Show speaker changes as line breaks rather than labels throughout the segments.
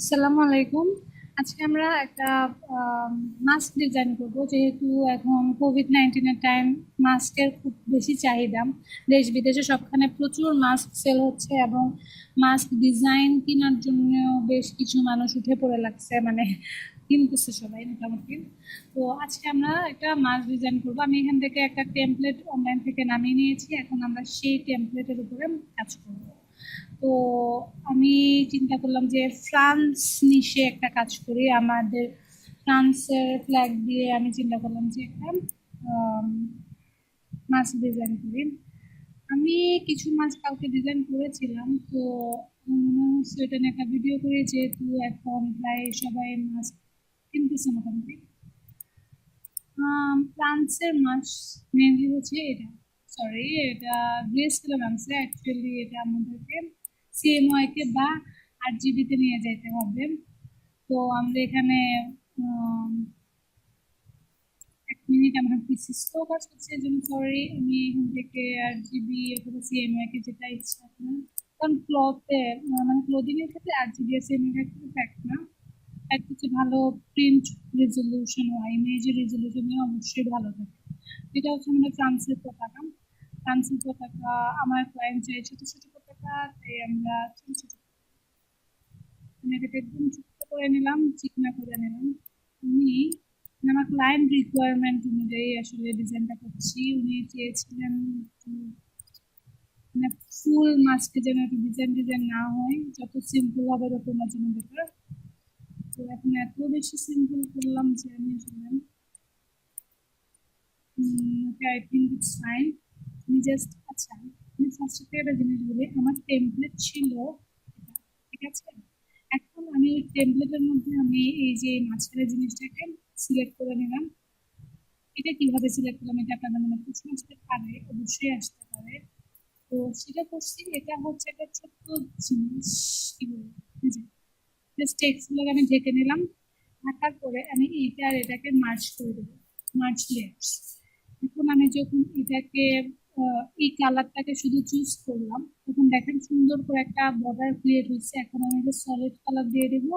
আসসালামু আলাইকুম। আজকে আমরা একটা মাস্ক ডিজাইন করব, যেহেতু এখন কোভিড-19 এর টাইম। মাস্কের খুব বেশি চাহিদা, দেশ বিদেশে সবখানে প্রচুর মাস্ক সেল হচ্ছে এবং মাস্ক ডিজাইন কেনার জন্য বেশ কিছু মানুষ উঠে পড়ে লাগছে, মানে কিনতেছে সবাই মোটামুটি। তো আজকে আমরা একটা মাস্ক ডিজাইন করব। আমি এখান থেকে একটা টেমপ্লেট অনলাইন থেকে নামিয়ে নিয়েছি, এখন আমরা সেই টেমপ্লেটের উপরে কাজ করব। তো আমি চিন্তা করলাম যে ফ্রান্স নিশে একটা কাজ করি, আমাদের ফ্রান্সের ফ্ল্যাগ দিয়ে আমি চিন্তা করলাম যে একটা মাছ ডিজাইন করি। আমি কিছু মাছ কাউকে ডিজাইন করেছিলাম, তো সেটা নিয়ে একটা ভিডিও করে, যেহেতু এখন প্রায় সবাই মাছ কিনতেছে মোটামুটি। ফ্রান্সের মাছ মেনলি হচ্ছে এটা, সরি এটা গ্রেস কালার আনছে, অ্যাকচুয়ালি এটা আমাদেরকে সিএমওয়াই কে বা আরজিবিতে নিয়ে যেতে হবে। তো আমরা এখানে এক মিনিট, আমার পিসি স্লো কাজ করছে, এই জন্য সরি। আমি এখান থেকে আরজিবি অথবা সিএমওয়াই কে যেটা ইচ্ছা আপনার, কারণ ক্লথে মানে ক্লোদিং এর ক্ষেত্রে আরজিবি আর সিএমওয়াই খুব ফ্যাক্ট না। এক হচ্ছে ভালো প্রিন্ট রেজলিউশন হয়, ইমেজের রেজলিউশন অবশ্যই ভালো থাকে। এটা হচ্ছে আমাদের ফ্রান্সের পতাকা। ফ্রান্সের পতাকা আমার ক্লায়েন্ট চাই ছোট ছোট পতাকা, তাই আমরা ছোট ছোট আমি এটাকে একদম ছোট্ট করে নিলাম, চিকনা করে নিলাম। আমি আমার ক্লায়েন্ট রিকোয়ারমেন্ট অনুযায়ী আসলে ডিজাইনটা করছি। উনি চেয়েছিলেন মানে ফুল মাস্কে যেন একটু ডিজাইন ডিজাইন না হয়, যত সিম্পল হবে তত আমার জন্য বেটার। তো এখন এত বেশি সিম্পল করলাম যে আমি আসলে আই থিঙ্ক ইটস ফাইন। আমি জাস্ট আচ্ছা, আমি ফার্স্ট একটা জিনিস বলি, আমার টেমপ্লেট ছিল এটা, ঠিক আছে। এখন আমি ওই টেমপ্লেটের মধ্যে আমি এই যে মাঝখানের জিনিসটাকে সিলেক্ট করে নিলাম। এটা কিভাবে সিলেক্ট করলাম, এটা আপনাদের মনে প্রশ্ন আসতে পারে, অবশ্যই আসতে পারে। তো সেটা করছি, এটা হচ্ছে একটা ছোট্ট জিনিস, কি বলবো, জাস্ট টেক্সটগুলোকে আমি ঢেকে নিলাম। ঢাকার পরে আমি এইটা আর এটাকে মার্জ করে দেবো, মার্জ লেয়ার্স। এখন আমি যখন এটাকে এই কালারটাকে শুধু চুজ করলাম, তখন দেখেন সুন্দর করে একটা বর্ডার ক্রিয়েট হচ্ছে। এখন আমি এটা সলিড কালার দিয়ে দেবো,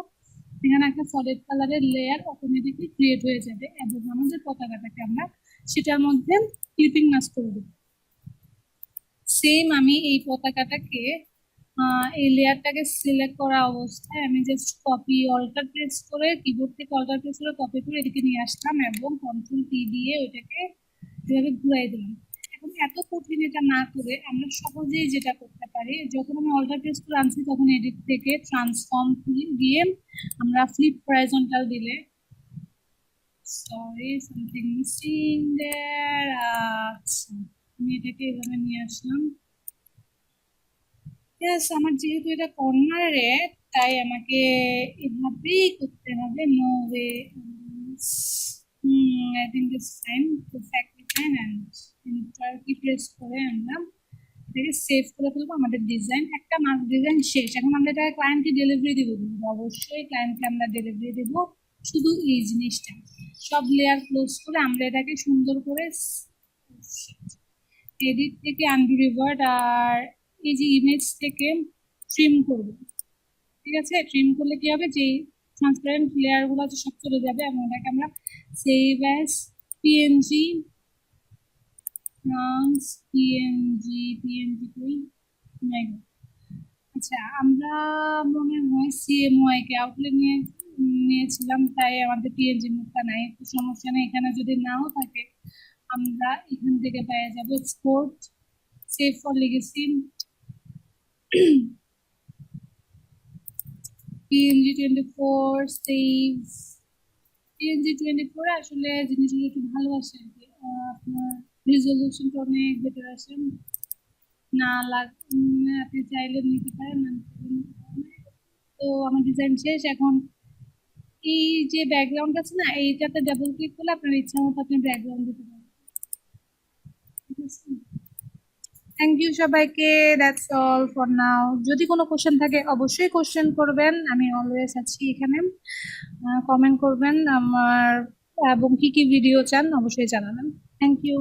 এখানে একটা সলিড কালারের লেয়ার অটোমেটিকলি ক্রিয়েট হয়ে যাবে এবং আমাদের পতাকাটাকে আমরা সেটার মধ্যে ক্লিপিং মাস্ক করে দেবো। সেম আমি এই পতাকাটাকে এই লেয়ারটাকে সিলেক্ট করা অবস্থায় আমি জাস্ট কপি অল্টার প্রেস করে, কিবোর্ড থেকে অল্টার প্রেস করে কপি করে এদিকে নিয়ে আসলাম এবং কন্ট্রোল টি দিয়ে ওইটাকে এভাবে ঘুরাই দিলাম। এখন এত কঠিন এটা না করে আমরা সহজেই যেটা করতে পারি, যখন আমি অল্টার প্রেস করে আনছি তখন এডিট থেকে ট্রান্সফর্ম দিয়ে আমরা ফ্লিপ হরাইজন্টাল দিলে, সরি সামথিং মিসিং দেয়ার, আচ্ছা আমি এটাকে এভাবে নিয়ে আসলাম। ইয়েস, আমার যেহেতু এটা কর্নারে, তাই আমাকে এভাবেই করতে হবে, no way. I think it's fine, perfectly fine. And enter key press করে আমরা এটাকে সেভ করে ফেলবো। আমাদের ডিজাইন একটা মাস ডিজাইন শেষ। এখন আমরা এটা ক্লায়েন্টকে ডেলিভারি দেবো, অবশ্যই ক্লায়েন্টকে আমরা ডেলিভারি দেবো। শুধু এই জিনিসটা সব লেয়ার ক্লোজ করে আমরা এটাকে সুন্দর করে এডিট থেকে আনডু রিভার্ট আর এই যে ইমেজ থেকে ট্রিম করব, ঠিক আছে। ট্রিম করলে কি হবে, যে ট্রান্সপারেন্ট লেয়ার গুলো আছে সব চলে যাবে এবং এটাকে আমরা সেভ অ্যাজ পিএনজি পিএনজি কই নাই। আচ্ছা, আমরা মনে হয় সিএমওয়াই কে আউটলেট নিয়েছিলাম, তাই আমাদের পিএনজি মুখটা নাই। তো সমস্যা নেই, এখানে যদি নাও থাকে আমরা এখান থেকে পেয়ে যাবো export save for legacy PNG24 save. PNG24 আসলে জিনিসগুলো একটু ভালোবাসে আর কি, আপনার রেজলিউশনটা অনেক বেটার আসে। না আপনি চাইলে নিতে পারেন, না নিতে পারেন। তো আমার ডিজাইন শেষ। এখন এই যে ব্যাকগ্রাউন্ড আছে না, এইটাতে ডাবল ক্লিক করলে আপনার ইচ্ছা মতো আপনি ব্যাকগ্রাউন্ড দিতে পারেন, ঠিক আছে। থ্যাংক ইউ সবাইকে, দ্যাটস অল ফর নাও। যদি কোনো কোশ্চেন থাকে অবশ্যই কোশ্চেন করবেন, আমি অলওয়েজ আছি এখানে। কমেন্ট করবেন আমার, এবং কি কি ভিডিও চান অবশ্যই জানাবেন। Thank you.